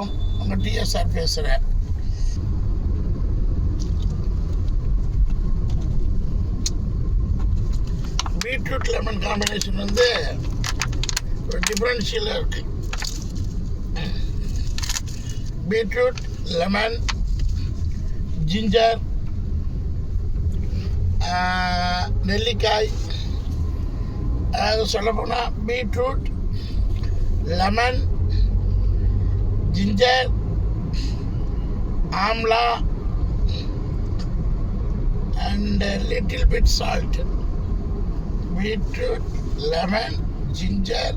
வணக்கம், உங்கள் டிஎஸ்ஆர் பேசுகிறேன். பீட்ரூட் லெமன் காம்பினேஷன் வந்து ஒரு டிஃப்ரென்ஷியலாக இருக்குது. பீட்ரூட், லெமன், ஜிஞ்சர், நெல்லிக்காய், அதாவது சொல்லப்போனால் beetroot, lemon, ginger, amla and a little bit salt. Beetroot, lemon, ginger,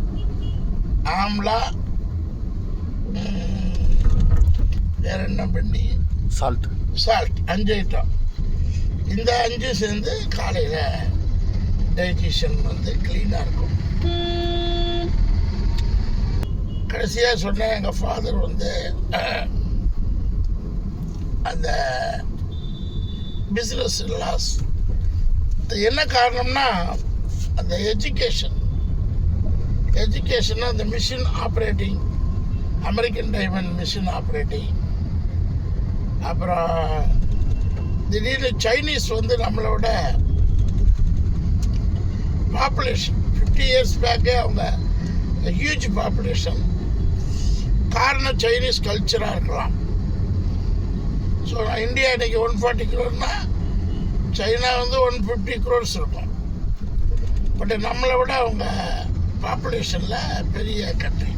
amla, வேற என்ன பண்ணி சால்ட் 5 ஐட்டம். இந்த 5 சேர்ந்து காலையில் டைஜஷன் வந்து க்ளீனாக இருக்கும். கடைசியாக சொன்னேன், எங்கள் ஃபாதர் வந்து அந்த பிஸ்னஸ் லாஸ். என்ன காரணம்னா அந்த எஜுகேஷன் அந்த machine operating, American diamond machine operating. அப்புறம் திடீர்னு சைனீஸ் வந்து நம்மளோட பாப்புலேஷன் 50 இயர்ஸ் பேக்கே அவங்க ஹியூஜ் பாப்புலேஷன். காரணம் சைனீஸ் கல்ச்சராக இருக்கலாம். ஸோ இந்தியா இன்றைக்கி 140 crore, சைனா வந்து 150 crores இருக்கும். பட் நம்மளை விட அவங்க பாப்புலேஷனில் பெரிய கண்ட்ரி.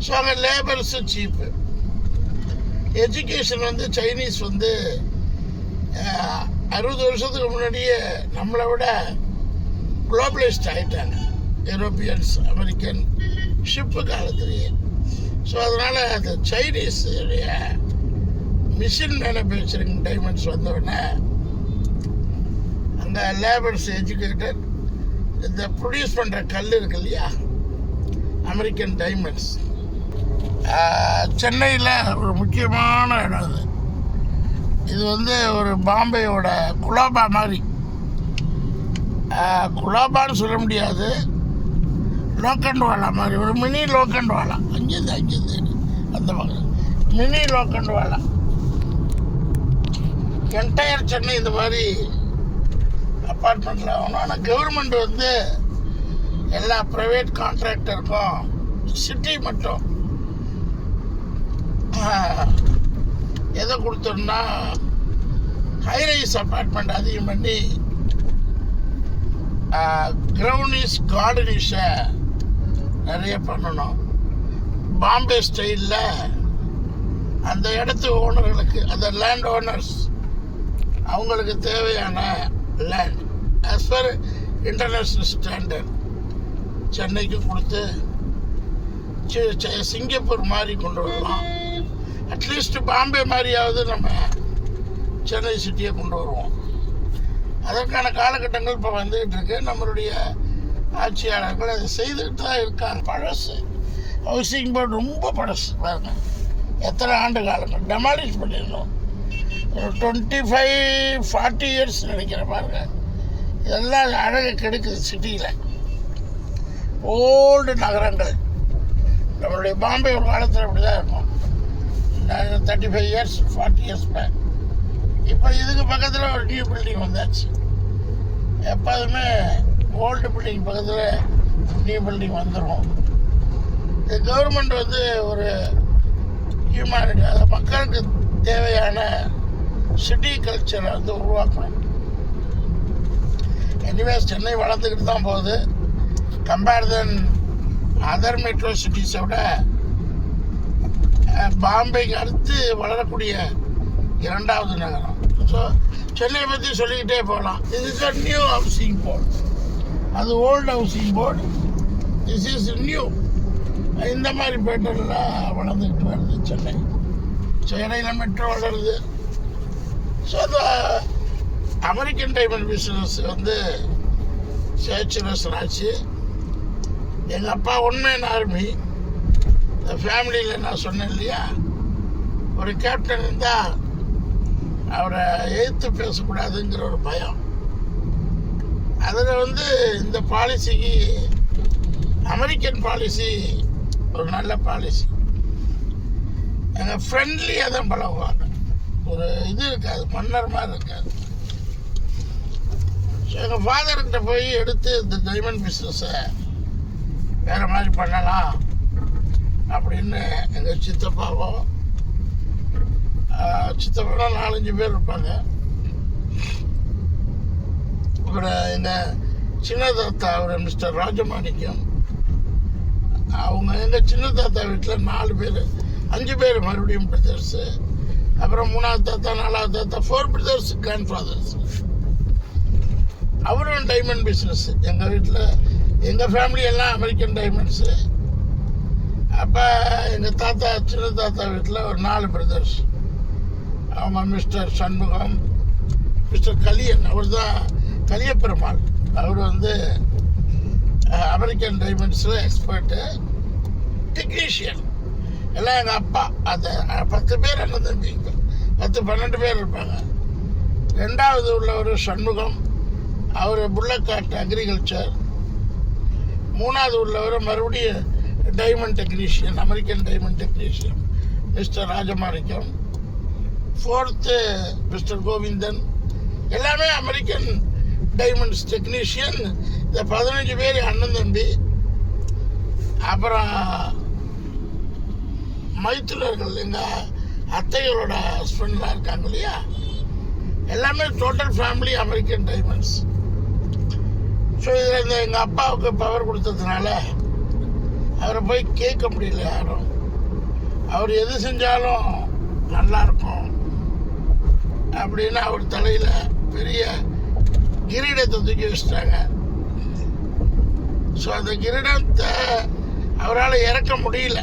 ஸோ அங்கே லேபர்ஸு சீப்பு. எஜுகேஷன் வந்து சைனீஸ் வந்து 60 வருஷத்துக்கு முன்னாடியே நம்மளை விட குளோபலைஸ்ட் ஆகிட்டாங்க. யூரோப்பியன்ஸ், அமெரிக்கன் ஷிப்பு காலத்துலேயே. ஸோ அதனால் அந்த சைனீஸுடைய மிஷின் மேனுஃபேக்சரிங் டைமண்ட்ஸ் வந்தோடனே அங்கே லேபர்ஸ் எஜுகேட்டட். இந்த ப்ரொடியூஸ் பண்ணுற கல் இருக்கு இல்லையா, அமெரிக்கன் டைமண்ட்ஸ். சென்னையில் ஒரு முக்கியமான இடம் அது. இது வந்து ஒரு பாம்பேயோட குலாபா மாதிரி. குலாபான்னு சொல்ல முடியாது, லோக்கண்ட்வாலா மாதிரி, ஒரு மினி லோக்கண்ட்வாலா. அங்கேருந்து அந்த மாதிரி மினி லோக்கண்ட்வாலா. என்டையர் சென்னை இந்த மாதிரி அப்பார்ட்மெண்ட்டில் ஆகணும். ஆனால் கவர்மெண்ட் வந்து எல்லா ப்ரைவேட் கான்ட்ராக்டருக்கும் சிட்டி மட்டும் எதை கொடுத்தோம்னா ஹைரைஸ் அப்பார்ட்மெண்ட் அதிகம் பண்ணி கிரவுனிஸ் கார்டனிஷை நிறைய பண்ணணும். பாம்பே ஸ்டைலில் அந்த இடத்து ஓனர்களுக்கு, அந்த லேண்ட் ஓனர்ஸ், அவங்களுக்கு தேவையான land as per international standard சென்னைக்கு கொடுத்து சிங்கப்பூர் மாதிரி கொண்டு வரலாம். அட்லீஸ்ட் பாம்பே மாதிரியாவது நம்ம சென்னை சிட்டியை கொண்டு வருவோம். அதற்கான காலகட்டங்கள் இப்போ வந்துக்கிட்டு இருக்கு. நம்மளுடைய ஆட்சியாளர்கள் அதை செய்துக்கிட்டு தான் இருக்காங்க. பழசு ஹவுசிங் போர்டு ரொம்ப பழசு பாருங்க. எத்தனை ஆண்டு காலங்கள் டெமாலிஷ் பண்ணிடணும். ஒரு 25-40 இயர்ஸ் நினைக்கிற பாருங்க. இதெல்லாம் அழகை கெடுக்குது சிட்டியில். ஓல்டு நகரங்கள். நம்மளுடைய பாம்பே ஒரு காலத்தில் அப்படி தான் இருக்கும். 35 இயர்ஸ் 40 இயர்ஸ் பேக். இப்போ இதுக்கு பக்கத்தில் ஒரு நியூ பில்டிங் வந்தாச்சு. எப்போதுமே ஓல்டு பில்டிங் பக்கத்தில் நியூ பில்டிங் வந்துடும். இது கவர்மெண்ட் வந்து ஒரு ஹியூமனிட்டி, அது மக்களுக்கு தேவையான சிட்டி கல்ச்சரை வந்து உருவாக்கணும். எனிவேஸ் சென்னை வளர்ந்துக்கிட்டு தான் போகுது. கம்பேர் தென் அதர் மெட்ரோ சிட்டிஸை விட பாம்பேக்கு அடுத்து வளரக்கூடிய 2வது நகரம். ஸோ சென்னையை பற்றி சொல்லிக்கிட்டே போகலாம். This is new housing board, அது old housing board, this is new. இந்த மாதிரி பேட்டரில் வளர்ந்துக்கிட்டு வருது சென்னை. ஸோ இடையில மெட்ரோ வளருது. ஸோ அந்த அமெரிக்கன் டைமண்ட் பிஸ்னஸ் வந்து சேச்சுரஸ் ஆச்சு. எங்கள் அப்பா உண்மையான ஆர்மி. இந்த ஃபேமிலியில் நான் சொன்னேன் இல்லையா, ஒரு கேப்டன் இருந்தால் அவரை எதிர்த்து பேசக்கூடாதுங்கிற ஒரு பயம். அதில் வந்து இந்த பாலிசிக்கு அமெரிக்கன் பாலிசி ஒரு நல்ல பாலிசி. எங்கள் ஃப்ரெண்ட்லியாக தான் பழகுவாங்க. ஒரு இது இருக்காது, மன்னர் மாதிரி இருக்காது. ஸோ எங்கள் ஃபாதர்கிட்ட போய் எடுத்து இந்த டைமண்ட் பிஸ்னஸை வேறு மாதிரி பண்ணலாம் அப்படின்னு எங்கள் சித்தப்பாவோ 4-5 பேர் இருப்பாங்க. அப்புறம் எங்கள் சின்ன தாத்தா அவர் மிஸ்டர் ராஜமாணிக்கம், அவங்க எங்கள் சின்ன தாத்தா வீட்டில் 5 பேர் மறுபடியும் பிரதர்ஸு. அப்புறம் 3ஆவது தாத்தா 4ஆவது தாத்தா 4 பிரதர்ஸ் கிராண்ட் ஃபாதர்ஸ். அவரும் டைமண்ட் பிஸ்னஸ். எங்கள் வீட்டில் எங்கள் ஃபேமிலி எல்லாம் அமெரிக்கன் டைமண்ட்ஸு. அப்போ எங்கள் தாத்தா சின்ன தாத்தா வீட்டில் ஒரு 4 பிரதர்ஸ். அவங்க மிஸ்டர் சண்முகம், மிஸ்டர் கலியன், அவர் தான் கலியப்பெருமாள். அவர் வந்து அமெரிக்கன் டைமண்ட்ஸில் எக்ஸ்பர்ட்டு, டெக்னீஷியன். எல்லாம் எங்கள் அப்பா. அந்த 10 பேர் அண்ணன் தம்பிங்க, 10-12 பேர் இருப்பாங்க. 2வது உள்ளவர் சண்முகம், அவர் புல்லக்காட் அக்ரிகல்ச்சர். 3வது உள்ளவர் மறுபடியும் diamond technician, American diamond technician, mister Rajamanickam. 4th mister Govindan. எல்லாமே அமெரிக்கன் டைமண்ட்ஸ் டெக்னீஷியன். இந்த 15 பேர் அண்ணன் தம்பி. அப்புறம் மைத்துனர்கள், எங்கள் அத்தைகளோட ஹஸ்பண்ட்லாம் இருக்காங்க இல்லையா, எல்லாமே total family American diamonds. So இதில் இந்த எங்கள் அப்பாவுக்கு பவர் கொடுத்ததுனால அவரை போய் கேட்க முடியல யாரும். அவர் எது செஞ்சாலும் நல்லாயிருக்கும் அப்படின்னு அவர் தலையில் பெரிய கிரீடத்தை தூக்கி வச்சிட்டாங்க. ஸோ அந்த கிரீடத்தை அவரால் இறக்க முடியல.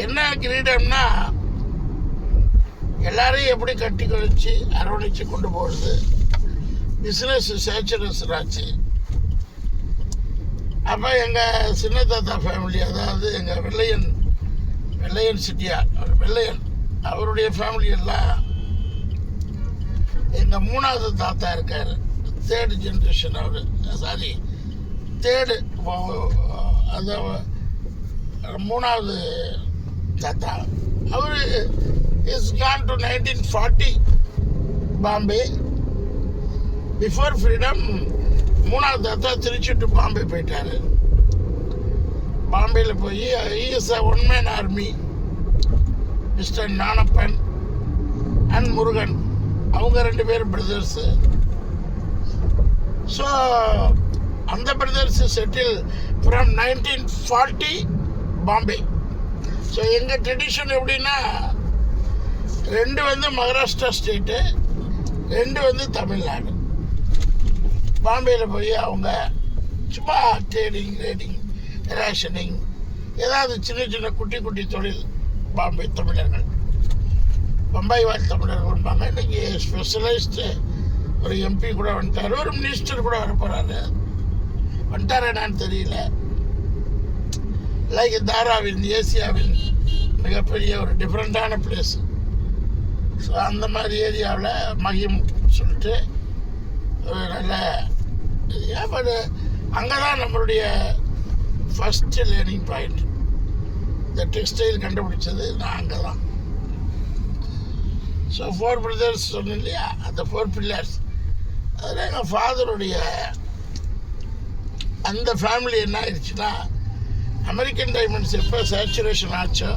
என்ன கிரீடம்னா, எல்லாரையும் எப்படி கட்டி கழிச்சு அரவணைச்சு கொண்டு போகிறது. பிஸ்னஸ் சேச்சுரஸ் ஆச்சு. அப்போ எங்கள் சின்ன தாத்தா ஃபேமிலி, அதாவது எங்கள் வெள்ளையன் சிட்டியார், வெள்ளையன், அவருடைய ஃபேமிலி எல்லாம் எங்கள் 3வது தாத்தா இருக்கார், 3rd ஜென்ரேஷன். அவர் சாரி 3rd, அதாவது 3வது தாத்தா. அவர் is gone to 1940 Bombay. Before freedom 3வது தாத்தா திருச்சி டு பாம்பே போயிட்டார். பாம்பேயில் போய் is a one man army. Mister Gnanappan and Murugan, அவங்க 2 பேரும் பிரதர்ஸு. ஸோ அந்த brothers settle from 1940 Bombay. So எங்கள் ட்ரெடிஷன் எப்படின்னா, 2 வந்து மகாராஷ்டிரா ஸ்டேட்டு, 2 வந்து தமிழ்நாடு. பாம்பேயில் போய் அவங்க சும்மா ட்ரேடிங், ரேஷனிங், ஏதாவது சின்ன குட்டி தொழில். பாம்பே தமிழர்கள், பம்பாய் வாழ் தமிழர்கள் இருப்பாங்க. இன்றைக்கி ஸ்பெஷலைஸ்டு ஒரு எம்பி கூட வந்துட்டார், ஒரு மினிஸ்டர் கூட வர போகிறாரு. வந்துட்டார் என்னான்னு தெரியல. லைக் தாராவின் ஏசியாவின் மிகப்பெரிய ஒரு டிஃப்ரெண்ட்டான பிளேஸ். ஸோ அந்த மாதிரி ஏரியாவில் மகிம் சொல்லிட்டு ஒரு நல்ல ஏரியா. பட் அங்கே தான் நம்மளுடைய ஃபஸ்ட்டு லேர்னிங் பாயிண்ட். இந்த டெக்ஸ்டைல் கண்டுபிடிச்சது நான் அங்கே தான். ஸோ 4 பிரதர்ஸ் சொன்னேன் இல்லையா, அந்த 4 பில்லர்ஸ். அதில் எங்கள் ஃபாதருடைய அந்த ஃபேமிலி என்ன ஆயிடுச்சுன்னா, அமெரிக்கன் டைமண்ட்ஸ் எப்போ சேச்சுரேஷன் ஆச்சோ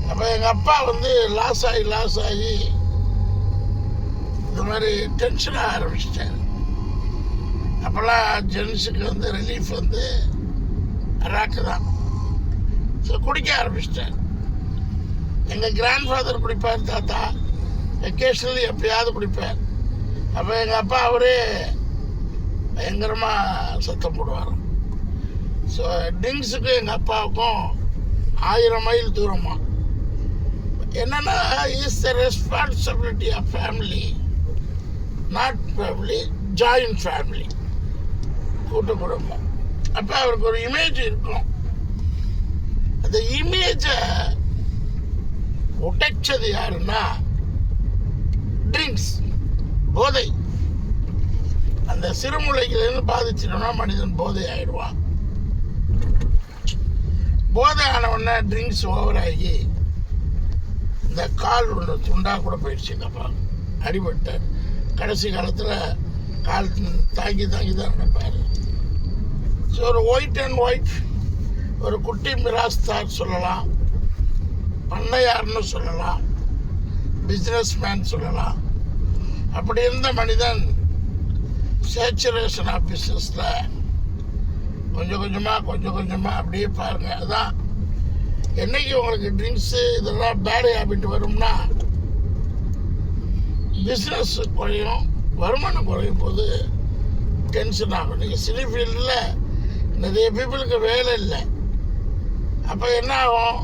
அப்போ எங்கள் அப்பா வந்து லாஸ் ஆகி இந்த மாதிரி டென்ஷனாக ஆரம்பிச்சிட்டார். அப்போல்லாம் ஜென்ஸுக்கு வந்து ரிலீஃப் வந்து ராக்கு தான். ஸோ குடிக்க ஆரம்பிச்சிட்டார். எங்கள் கிராண்ட் ஃபாதர் குடிப்பார், தாத்தா வெக்கேஷனலி எப்பயாவது குடிப்பார். அப்போ எங்கள் அப்பா அவரே பயங்கரமாக சத்தம் போடுவார். ஸோ ட்ரிங்க்ஸுக்கும் எங்கள் அப்பாவுக்கும் 1000 மைல் தூரமாக. என்னென்னா, is the responsibility of family, not family, joint family, கூட்டு குடும்பம். அப்போ அவருக்கு ஒரு இமேஜ் இருக்கும். அந்த இமேஜை உடைச்சது யாருன்னா ட்ரிங்க்ஸ், போதை. அந்த சிறுமுளையிலேருந்து பாதிச்சிட்டோம்னா மனிதன் போதை ஆகிடுவான். போதை ஆனவுடனே ட்ரிங்க்ஸ் ஓவர் ஆகி இந்த கால் ஒன்று துண்டாக கூட போயிடுச்சு எங்கள் அப்பா, அடிபட்டார். கடைசி காலத்தில் கால் தாங்கி தாங்கி தான் நடப்பார். ஸோ ஒரு ஒயிட் அண்ட் ஒயிட், ஒரு குட்டி மிராஸ்தார் சொல்லலாம், பண்ணையார்னு சொல்லலாம், பிஸ்னஸ் மேன் சொல்லலாம். அப்படி இருந்த மனிதன் சேச்சுரேஷன் ஆஃப் பிஸ்னஸில் கொஞ்சம் கொஞ்சமாக அப்படியே பாருங்கள். அதுதான் என்னைக்கு உங்களுக்கு ட்ரிங்க்ஸு இதெல்லாம் பேட் ஹேபிட் வரும்னா பிஸ்னஸ் குறையும், வருமானம் குறையும் போது டென்ஷன் ஆகும். நீங்கள் சினி ஃபீல்டில் நிறைய பீப்புளுக்கு வேலை இல்லை. அப்போ என்ன ஆகும்,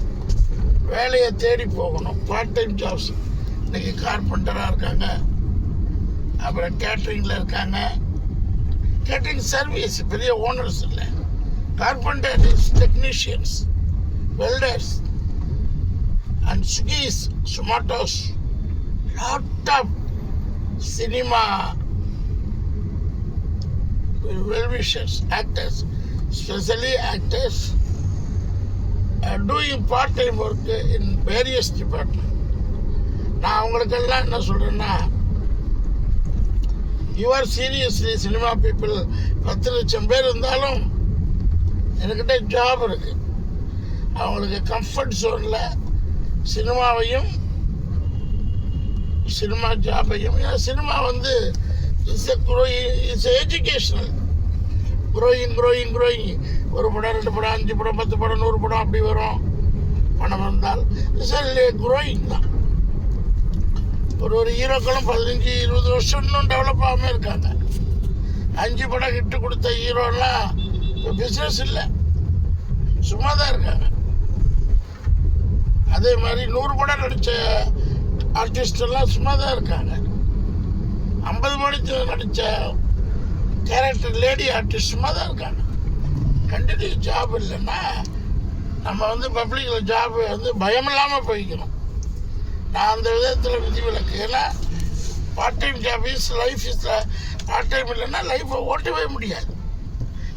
வேலையை தேடி போகணும். பார்ட் டைம் ஜாப்ஸ், இன்றைக்கி கார்பெண்டராக இருக்காங்க, அப்புறம் கேட்ரிங்கில் இருக்காங்க. கேட்ரிங் சர்வீஸ் பெரிய ஓனர்ஸ் இல்லை, carpenter technicians, welders and Swiggys, Zomatos, lot of cinema well-wishers, actors, especially actors are doing part-time work in various departments. நான் அவங்களுக்கெல்லாம் என்ன சொல்கிறேன்னா, you are seriously cinema people 10 லட்சம் பேர் இருந்தாலும் என்கிட்ட ஜாப் இருக்குது. அவங்களுக்கு கம்ஃபர்ட் ஜோனில் சினிமாவையும் சினிமா ஜாபையும், ஏன்னா சினிமா வந்து இட்ஸ் எஜுகேஷனல், க்ரோயிங். ஒரு படம் 2 படம் 5 படம் 10 படம் 100 படம் அப்படி வரும். பணம் வந்தால் க்ரோயிங் தான். ஒரு ஹீரோக்களும் 15-20 வருஷம் இன்னும் டெவலப் ஆகாமல் இருக்காங்க. 5 படம் ஹிட்டு கொடுத்த ஹீரோலாம் இப்போ பிஸ்னஸ் இல்லை, சும்மா தான் இருக்காங்க. அதே மாதிரி 100 படம் நடித்த ஆர்டிஸ்டெல்லாம் சும்மா தான் இருக்காங்க. 50 படத்தில் நடித்த கேரக்டர் லேடி ஆர்டிஸ்ட் சும்மா தான் இருக்காங்க. கண்டினியூ ஜாப் இல்லைன்னா நம்ம வந்து பப்ளிக்கில் ஜாப் வந்து பயம் இல்லாமல் போய்க்கணும். நான் அந்த விதத்தில் விதிவிலக்கு. ஏன்னா part time job life is part time இல்லைன்னா லைஃப்பை ஓட்டவே முடியாது.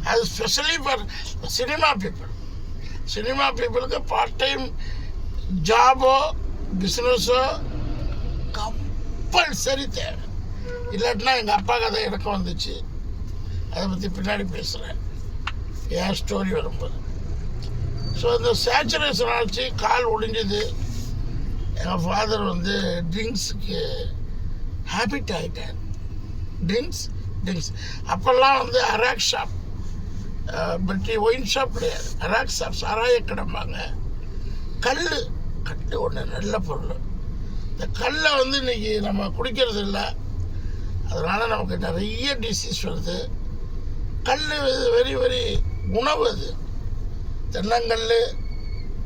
அது ஸ்பெஷலி ஃபார் சினிமா பீப்புளுக்கு பார்ட் டைம் ஜாபோ பிஸ்னஸோ கம்பல்சரி தேவை. இல்லாட்டினா எங்கள் அப்பா கதை எனக்கு வந்துச்சு, அதை பற்றி பின்னாடி பேசுகிறேன் என் ஸ்டோரி வரும்போது. ஸோ இந்த சேச்சுரேஷன் ஆச்சு, கால் ஒடிஞ்சது. எங்கள் ஃபாதர் வந்து ட்ரிங்க்ஸுக்கு ஹேபிட் ஆகிட்டார். ட்ரிங்க்ஸ் அப்போல்லாம் வந்து அராக் ஷாப், பட்டி ஒயின் ஷாப் கிடையாது, அராக் ஷாப், சாராய கிடம்பாங்க. கல் ஒன்று நல்ல பொருள். இந்த கல்லை வந்து இன்றைக்கி நம்ம குடிக்கிறது இல்லை, அதனால் நமக்கு நிறைய டிசீஸ் வருது. கல் வெரி வெரி உணவு. அது தென்னங்கல்,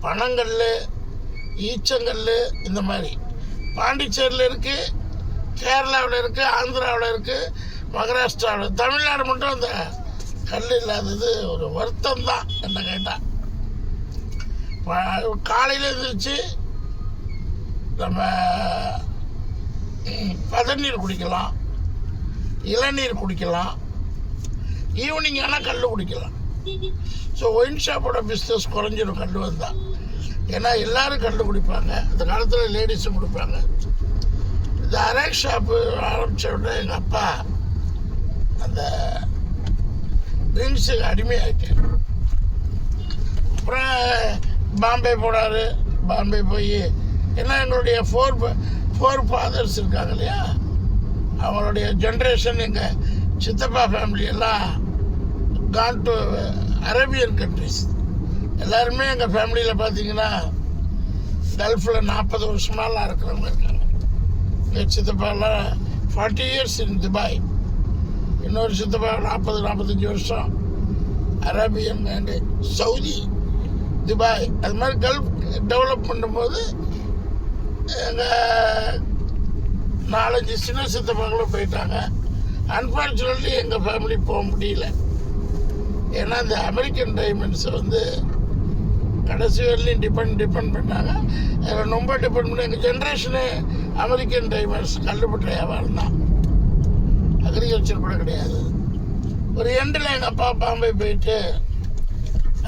பனங்கல், ஈச்சங்கல், இந்த மாதிரி பாண்டிச்சேரியில் இருக்குது, கேரளாவில் இருக்குது, ஆந்திராவில் இருக்குது, மகாராஷ்டிராவில். தமிழ்நாடு மட்டும் அந்த கல் இல்லாதது ஒரு வருத்தம் தான் என்ன கேட்டால். காலையில் இருந்துச்சு நம்ம பதநீர் குடிக்கலாம், இளநீர் குடிக்கலாம், ஈவினிங் ஆனால் கல் குடிக்கலாம். ஸோ ஒயின் ஷாப்போட பிஸ்னஸ் குறைஞ்சிடும் கல் வந்தால். ஏன்னா எல்லோரும் கல் குடிப்பாங்க, அந்த காலத்தில் லேடிஸும் குடிப்பாங்க. இந்த அராக் ஷாப்பு ஆரம்பித்த உடனே எங்கள் அப்பா அந்த ட்ரிங்க்ஸுக்கு அடிமையாகிட்டார். அப்புறம் பாம்பே போனார். பாம்பே போய் ஏன்னா எங்களுடைய ஃபோர் ஃபாதர்ஸ் இருக்காங்க இல்லையா, அவங்களுடைய ஜென்ரேஷன் எங்கள் சித்தப்பா ஃபேமிலி எல்லாம் கான் டு அரேபியன் கண்ட்ரிஸ். எல்லாருமே எங்கள் ஃபேமிலியில் பார்த்தீங்கன்னா கல்ஃபில் 40 வருஷமாலாம் இருக்கிறவங்க இருக்காங்க. எங்கள் சித்தப்பாலாம் 40 இயர்ஸ் இன் துபாய், இன்னொரு சித்தப்பா 40-45 வருஷம் அரேபியன் அண்டு சவுதி, துபாய். அது மாதிரி கல்ஃப் டெவலப் பண்ணும்போது எங்கள் 4-5 சின்ன சித்தப்பாங்களும் போயிட்டாங்க. அன்ஃபார்ச்சுனேட்லி எங்கள் ஃபேமிலி போக முடியல. ஏன்னா இந்த அமெரிக்கன் டைமண்ட்ஸை வந்து கடைசி வரலையும் டிபெண்ட் பண்ணாங்க. அதில் ரொம்ப டிபெண்ட் பண்ணி எங்கள் ஜென்ரேஷனு அமெரிக்கன் டைமண்ட்ஸ் கல்லுப்பட்ட வியாபாரம் தான், அக்ரிகல்ச்சர் கூட கிடையாது. ஒரு எண்டில் எங்கள் அப்பா பாம்பே போயிட்டு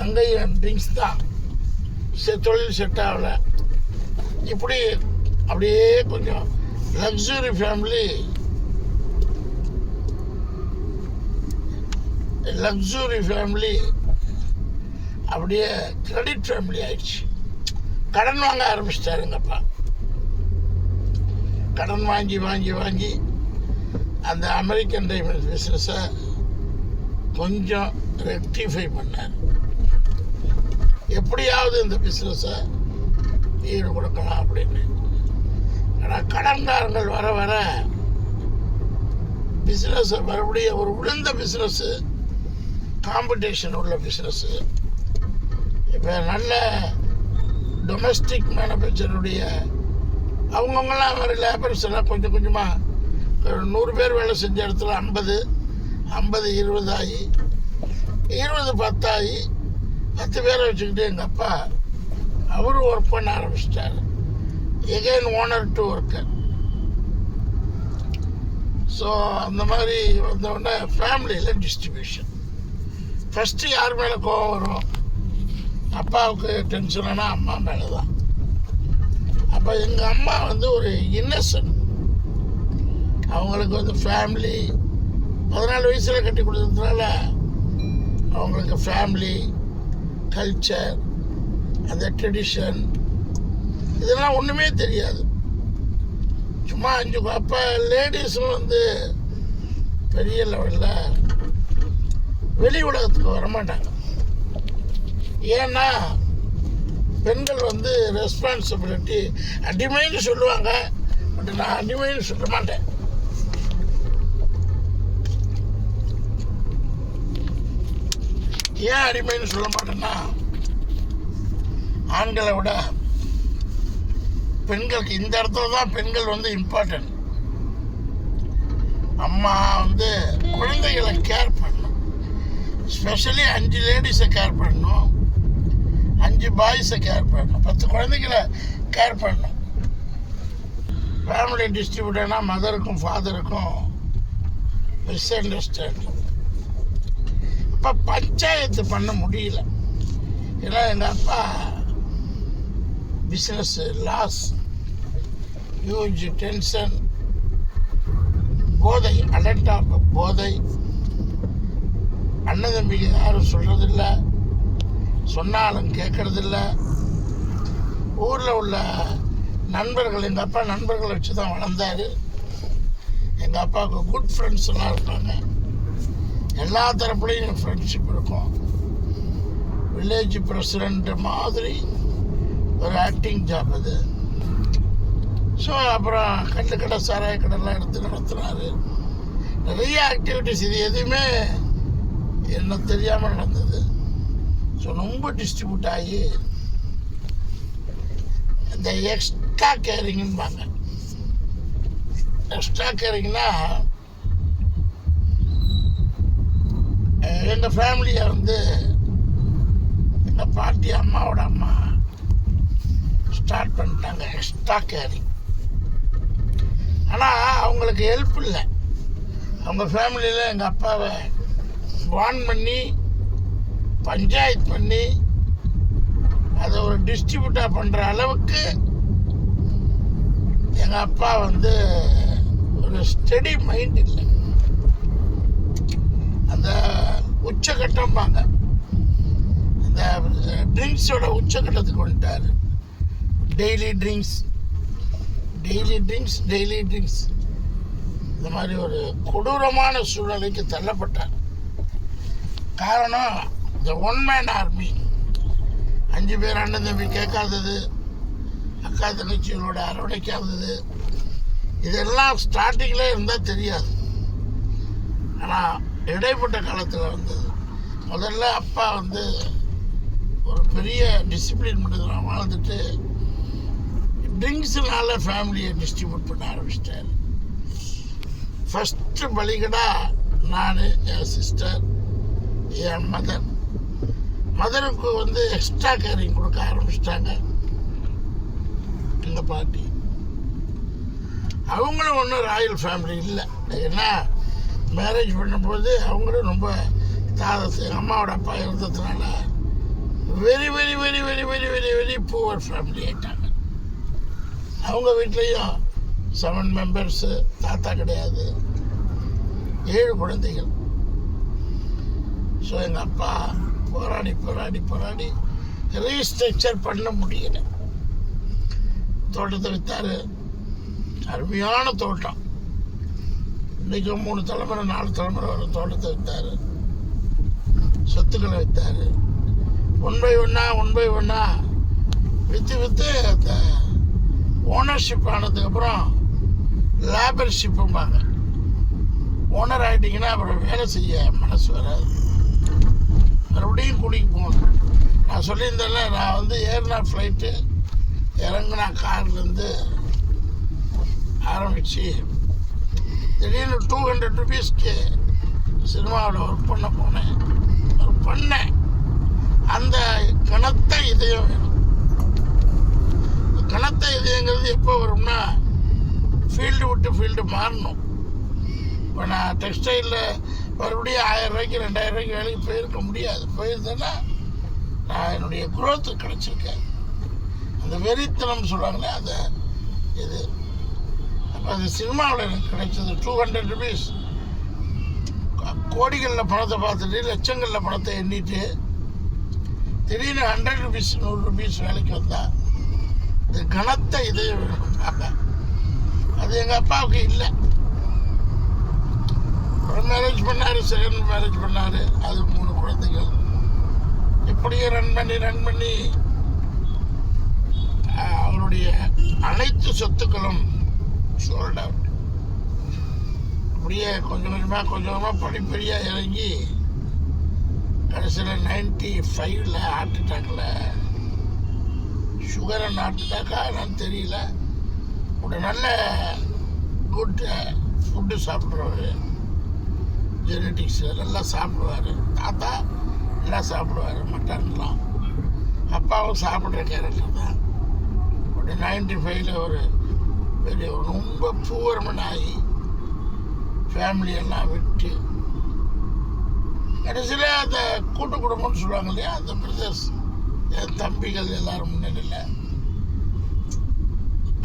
அங்கேயும் ட்ரிங்க்ஸ் தான், தொழில் செட் ஆகலை. இப்படி அப்படியே கொஞ்சம் லக்ஸுரி ஃபேமிலி, அப்படியே கிரெடிட் ஃபேமிலி ஆயிடுச்சு. கடன் வாங்க ஆரம்பிச்சிட்டாரு எங்கள் அப்பா. கடன் வாங்கி அந்த அமெரிக்கன் டைமண்ட் பிஸ்னஸை கொஞ்சம் ரெக்டிஃபை பண்ணார். எப்படியாவது இந்த பிஸ்னஸை ஈடு கொடுக்கலாம் அப்படின்னு. ஆனால் கடன்காரங்கள் வர பிஸ்னஸை மறுபடியும் ஒரு உளுந்த பிஸ்னஸ்ஸு, காம்படிஷன் உள்ள பிஸ்னஸ்ஸு. இப்போ நல்ல டொமஸ்டிக் மேனுஃபேக்சருடைய அவங்கவுங்களாம் வர லேபர்ஸ் எல்லாம் கொஞ்சம் கொஞ்சமாக 100 பேர் வேலை செஞ்ச இடத்துல 50 20 ஆகி 20 10 ஆகி 10 பேரை வச்சுக்கிட்டு எங்கள் அப்பா அவரும் ஒர்க் பண்ண ஆரம்பிச்சிட்டார். Again owner to worker. So அந்த மாதிரி வந்தோடனே ஃபேமிலியில் டிஸ்ட்ரிபியூஷன். ஃபஸ்ட்டு யார் மேலே கோவம் வரும்? அப்பாவுக்கு டென்ஷனா அம்மா மேலே தான். அப்போ எங்கள் அம்மா வந்து ஒரு இன்னசென்ட். அவங்களுக்கு வந்து ஃபேமிலி 14 வயசில் கட்டி கொடுத்ததுனால அவங்களுக்கு ஃபேமிலி, கல்ச்சர், அந்த ட்ரெடிஷன் இதெல்லாம் ஒன்றுமே தெரியாது. சும்மா 5 அப்போ லேடிஸும் வந்து பெரிய லெவலில் வெளி உலகத்துக்கு வரமாட்டாங்க. ஏன்னா பெண்கள் வந்து ரெஸ்பான்சிபிலிட்டி அடிமைன்னு சொல்லுவாங்க. பட் நான் அடிமைன்னு சொல்ல மாட்டேன். ஏன் அடிமைன்னு சொல்ல மாட்டேன்னா, ஆண்களை விட பெண்களுக்கு இந்த இடத்துல தான் பெண்கள் வந்து இம்பார்ட்டன்ட். அம்மா வந்து குழந்தைகளை கேர் பண்ணணும். ஸ்பெஷலி 5 லேடிஸை கேர் பண்ணணும், 5 பாய்ஸை கேர் பண்ணணும், 10 குழந்தைகளை கேர் பண்ணணும். ஃபேமிலி டிஸ்ட்ரிபியூட்டர்னா மதருக்கும் ஃபாதருக்கும் மிஸ் அண்டர்ஸ்டாண்டிங். இப்போ பஞ்சாயத்து பண்ண முடியல. ஏன்னா எங்கள் அப்பா பிஸ்னஸ்ஸு லாஸ், ஹியூஜ் டென்ஷன், போதை, அடல்டாப் போதை. அண்ணன் தம்பிக்கு யாரும் சொல்கிறதில்ல, சொன்னாலும் கேட்கறதில்ல. ஊரில் உள்ள நண்பர்கள், எங்கள் அப்பா நண்பர்களை வச்சு தான் வளர்ந்தார். எங்கள் அப்பாவுக்கு குட் ஃப்ரெண்ட்ஸ் எல்லாம் இருப்பாங்க. எல்லா தரப்புலையும் ஃப்ரெண்ட்ஷிப் இருக்கும். வில்லேஜ் பிரசிடெண்ட் மாதிரி ஒரு ஆக்டிங் ஜாப் அது. ஸோ அப்புறம் கட்டுக்கடை, சாராய கடைலாம் எடுத்து நடத்துனார். நிறைய ஆக்டிவிட்டிஸ். இது எதுவுமே என்ன தெரியாமல் நடந்தது. ஸோ ரொம்ப டிஸ்ட்ரிபியூட் ஆகி இந்த எக்ஸ்ட்ரா கேரிங்பாங்க. எக்ஸ்ட்ரா கேரிங்னா எங்கள் ஃபேமிலியை வந்து எங்கள் பாட்டி அம்மாவோட அம்மா ஸ்டார்ட் பண்ணிட்டாங்க எக்ஸ்ட்ரா கேரிங். ஆனால் அவங்களுக்கு ஹெல்ப் இல்லை. அவங்க ஃபேமிலியில் எங்கள் அப்பாவை வார்ன் பண்ணி பஞ்சாயத்து பண்ணி அதை ஒரு டிஸ்ட்ரிபியூட்டாக பண்ணுற அளவுக்கு எங்கள் அப்பா வந்து ஒரு ஸ்டெடி மைண்ட் இல்லை. அந்த உச்சகட்டம்பாங்க, அந்த ட்ரிங்க்ஸோட உச்சகட்டத்துக்கு வந்துட்டார். டெய்லி ட்ரிங்க்ஸ் இந்த மாதிரி ஒரு கொடூரமான சூழ்நிலைக்கு தள்ளப்பட்டார். காரணம் இந்த ஒன் மேன் ஆர்மி. 5 பேர் அண்ணன் தம்பி கேட்காதது, அக்கா தங்கச்சிகளோட அரவணைக்காதது, இதெல்லாம் ஸ்டார்டிங்கில் இருந்தால் தெரியாது. ஆனால் இடைப்பட்ட காலத்தில் வந்தது. முதல்ல அப்பா வந்து ஒரு பெரிய டிசிப்ளின் மட்டும் வாழ்ந்துட்டு ட்ரிங்க்ஸுனால ஃபேமிலியை டிஸ்ட்ரிபியூட் பண்ண ஆரம்பிச்சிட்டார். ஃபஸ்ட்டு பலிகடா நான், என் சிஸ்டர், என் மதருக்கு வந்து எக்ஸ்ட்ரா கேரிங் கொடுக்க ஆரம்பிச்சிட்டாங்க எங்கள் பாட்டி. அவங்களும் ஒன்றும் ராயல் ஃபேமிலி இல்லை. ஏன்னா மேரேஜ் பண்ணும்போது அவங்களும் ரொம்ப எங்கள் அம்மாவோட அப்பா இருந்ததுனால very very very very very very very poor family ஆயிட்டாங்க. அவங்க வீட்லேயும் 7 மெம்பர்ஸு, தாத்தா கிடையாது, 7 குழந்தைகள். ஸோ எங்கள் அப்பா போராடி ரீஸ்ட்ரக்சர் பண்ண முடியல. தோட்டத்தை விற்றாரு. அருமையான தோட்டம். இன்றைக்கும் 3 தலைமுறை 4 தலைமுறை வர தோட்டத்தை விற்றாரு. சொத்துக்களை விற்றாரு. ஒன் பை ஒன்னா விற்று அந்த ஓனர்ஷிப் ஆனதுக்கப்புறம் லேபர்ஷிப்பும்பாங்க. ஓனர் ஆகிட்டிங்கன்னா அப்புறம் வேலை செய்ய மனசு வராது. மறுபடியும் கூட்டிகிட்டு போகணும். நான் சொல்லியிருந்தேன்ல, நான் ஏறினா ஃப்ளைட்டு, இறங்குனா கார்லேருந்து ஆரம்பித்து திடீர்னு 200 ருபீஸ்க்கு சினிமாவில் ஒர்க் பண்ணேன். அந்த கனத்த இதயம் வேணும். கனத்த இதயங்கிறது எப்போ வரும்னா, ஃபீல்டு விட்டு ஃபீல்டு மாறணும். இப்போ நான் டெக்ஸ்டைலில் மறுபடியும் 1000 ரூபாய்க்கு 2000 ரூபாய்க்கு வேலைக்கு போயிருக்க முடியாது. போயிருந்தேன்னா நான் என்னுடைய குரோத்து கிடச்சிருக்கேன். அந்த வெறித்தனம் சொல்லுவாங்களே, அந்த இது. அப்போ அந்த சினிமாவில் எனக்கு கிடைச்சது 200 ருபீஸ். கோடிகளில் பணத்தை பார்த்துட்டு லட்சங்களில் பணத்தை எண்ணிட்டு திடீர்னு 100 ருபீஸ் 100 ருபீஸ் வேலைக்கு வந்தா இது கனத்த இது அது எங்கள் அப்பாவுக்கு இல்லை. ஒரு மேரேஜ் பண்ணார், செகண்ட் மேரேஜ் பண்ணார். அது 3 குழந்தைகள். இப்படியே ரன் பண்ணி அவருடைய அனைத்து சொத்துக்களும் சோல்ட் அவுட். அப்படியே கொஞ்சமாக படிப்படியாக இறங்கி கடைசியில் 95ல் ஹார்ட் அட்டாக்கில், சுகர் அண்ட் ஹார்ட் அட்டாக்கா என்னன்னு தெரியல, ஒரு நல்ல குட் ஃபுட்டு சாப்பிட்றவர், ஜெனட்டிக்ஸ் நல்லா சாப்பிடுவார். தாத்தா நல்லா சாப்பிடுவார், மட்டன்லாம். அப்பாவும் சாப்பிட்ற கேரக்டர் தான். ஒரு 95ல் ஒரு பெரிய ரொம்ப பூவர்மன் ஆகி ஃபேமிலியெல்லாம் விட்டு கடைசியில் அந்த கூட்டு குடும்பம்னு சொல்லுவாங்க இல்லையா, அந்த பிரதர்ஸ், என் தம்பிகள் எல்லாரும் முன்னிலையில்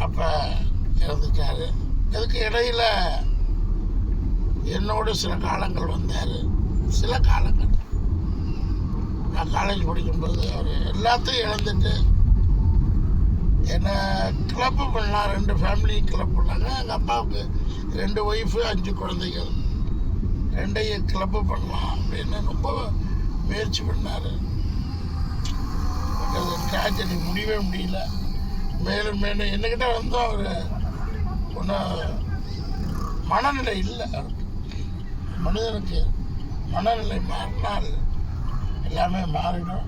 அப்போ இறந்துட்டார். அதுக்கு இடையில் என்னோட சில காலங்கள் வந்தார். சில காலங்கள் நான் காலேஜ் படிக்கும்போது அவர் எல்லாத்தையும் இழந்துட்டு என்னை கிளப்பு பண்ணலாம். 2 ஃபேமிலி கிளப் பண்ணாங்க. எங்கள் அப்பாவுக்கு 2 ஒய்ஃபு 5 குழந்தைகள். 2ஐயும் கிளப்பு பண்ணலாம் அப்படின்னு ரொம்ப முயற்சி பண்ணார். பட் அது ட்ராஜடி முடியவே முடியல. மேலும் என்னக்கிட்ட அவர் ஒன்றும் மனநிலை இல்லை. அவருக்கு மனிதனுக்கு மனநிலை மாறினால் எல்லாமே மாறிடும்.